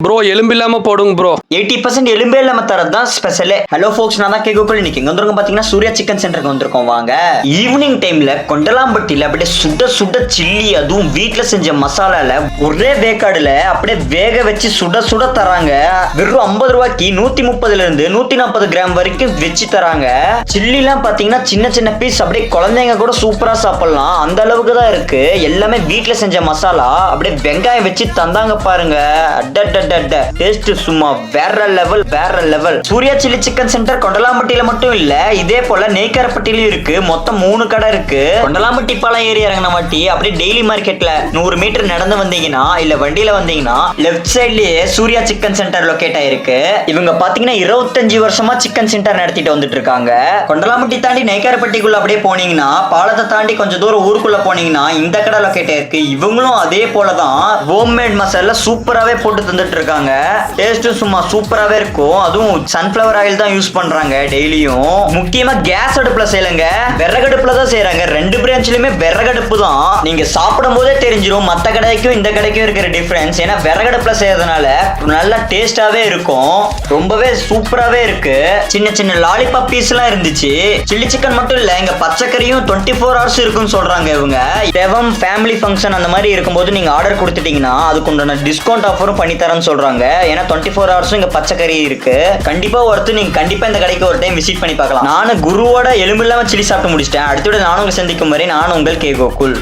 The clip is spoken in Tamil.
ப்ரோ எலும்பு இல்லாம போடுங்க ப்ரோ. 80% எலும்பே இல்லாம தரதான் ஸ்பெஷலே. ஹலோ ஃபோக்ஸ், நான் தான் கேகோக்குள். இன்னைக்கு இங்க வந்துருக்கோம் பாத்தீங்கன்னா சூர்யா சிக்கன் சென்டருக்கு வந்திருக்கோம். வாங்க. ஈவினிங் டைம்ல கொண்டலாம்பட்டியில அப்படியே சுட சுட சில்லி, அதுவும் வீட்டுல செஞ்ச மசாலால ஒரே வேக்காடுல அப்படியே வேக வச்சு சுட சுட தராங்க. வெறும் 50 ரூபாய்க்கு 130 இருந்து 140 கிராம் வரைக்கும் வச்சு தராங்க. சில்லி எல்லாம் பாத்தீங்கன்னா சின்ன சின்ன பீஸ், அப்படியே குழந்தைங்க கூட சூப்பரா சாப்பிடலாம், அந்த அளவுக்கு தான் இருக்கு. எல்லாமே வீட்டுல செஞ்ச மசாலா, அப்படியே வெங்காயம் வச்சு தந்தாங்க பாருங்க. டேஸ்ட் சும்மா வேற லெவல் வேற level. Surya chilli chicken centre கொண்டலாம்பட்டியில மட்டும் இல்ல, இதே போல நெய்க்காரப்பட்டியிலும் இருக்கு. மொத்தம் 3 கடை இருக்கு. கொண்டலாம்பட்டி பாலம் ஏறி இறங்கின வாட்டி அப்படியே டெய்லி மார்க்கெட்ல 100 மீட்டர் நடந்து வந்தீங்கன்னா இல்ல வண்டியில வந்தீங்கன்னா லெஃப்ட் சைட்லயே சூர்யா சிக்கன் சென்டர் லொகேட் ஆயிருக்கு. இவங்க பாத்தீங்கன்னா 25 வருஷமா சிக்கன் சென்டர் நடத்திட்டு வந்துட்டு இருக்காங்க. கொண்டலாம்பட்டி தாண்டி நெய்க்காரப்பட்டிக்குள்ள அப்படியே போனீங்கன்னா, பாலத்தை தாண்டி கொஞ்சம் தூரம் ஊருக்குள்ள போனீங்கன்னா இந்த கடை லொகேட் ஆயிருக்கு. இவங்களும் அதே போலதான் ஹோம்மேட் மசாலா சூப்பராவே போட்டு தந்துட்டு இருக்காங்க. டேஸ்டும் சும்மா சூப்பராவே இருக்கும். அதுவும் சன்ஃபிளவர் ஆயில் தான் யூஸ் பண்றாங்க டெய்லியும். முக்கியமா கேஸ் அடுப்புல செய்யலங்க, விறகடுப்புல தான் செய்யறாங்க. 2 பிரான்ச்லயுமே விறகடுப்பு தான். நீங்க சாப்பிடும் போதே தெரிஞ்சிடும் மத்த கடைக்கும் இந்த கடைக்கும் இருக்கிற டிஃபரன்ஸ். ஏன்னா விறகடுப்புல செய்யறதுனால நல்லா டேஸ்டாவே இருக்கும். ரொம்பவே சூப்பராவே இருக்கு. சின்ன சின்ன லாலிபாப் பீஸ் எல்லாம் இருந்துச்சு. சில்லி சிக்கன் மட்டும் இல்ல, இங்க பச்சைக்கறியும் 24 ஹவர்ஸ் இருக்குன்னு சொல்றாங்க இவங்க. செவம் ஃபேமிலி ஃபங்க்ஷன் அந்த மாதிரி இருக்கும்போது நீங்க ஆர்டர் கொடுத்துட்டீங்கன்னா அதுக்கு உண்டான டிஸ்கவுண்ட் ஆஃபரும் பண்ணி தரேன்னு சொல்றாங்க. ஏன்னா 24 ஹவர்ஸும் இங்க பச்சைக்கறி இருக்கு. கண்டிப்பா நீங்க கண்டிப்பா இந்த கடைக்கு ஒரு டைம் விசிட் பண்ணி பார்க்கலாம். நானும் குருவோட எலும்பு இல்லாம சில்லி சாப்பிட்டு முடிச்சிட்டேன். அடுத்த நானும் உங்க சந்திக்கும் வரை நான் உங்கள் கேகோக்குள்.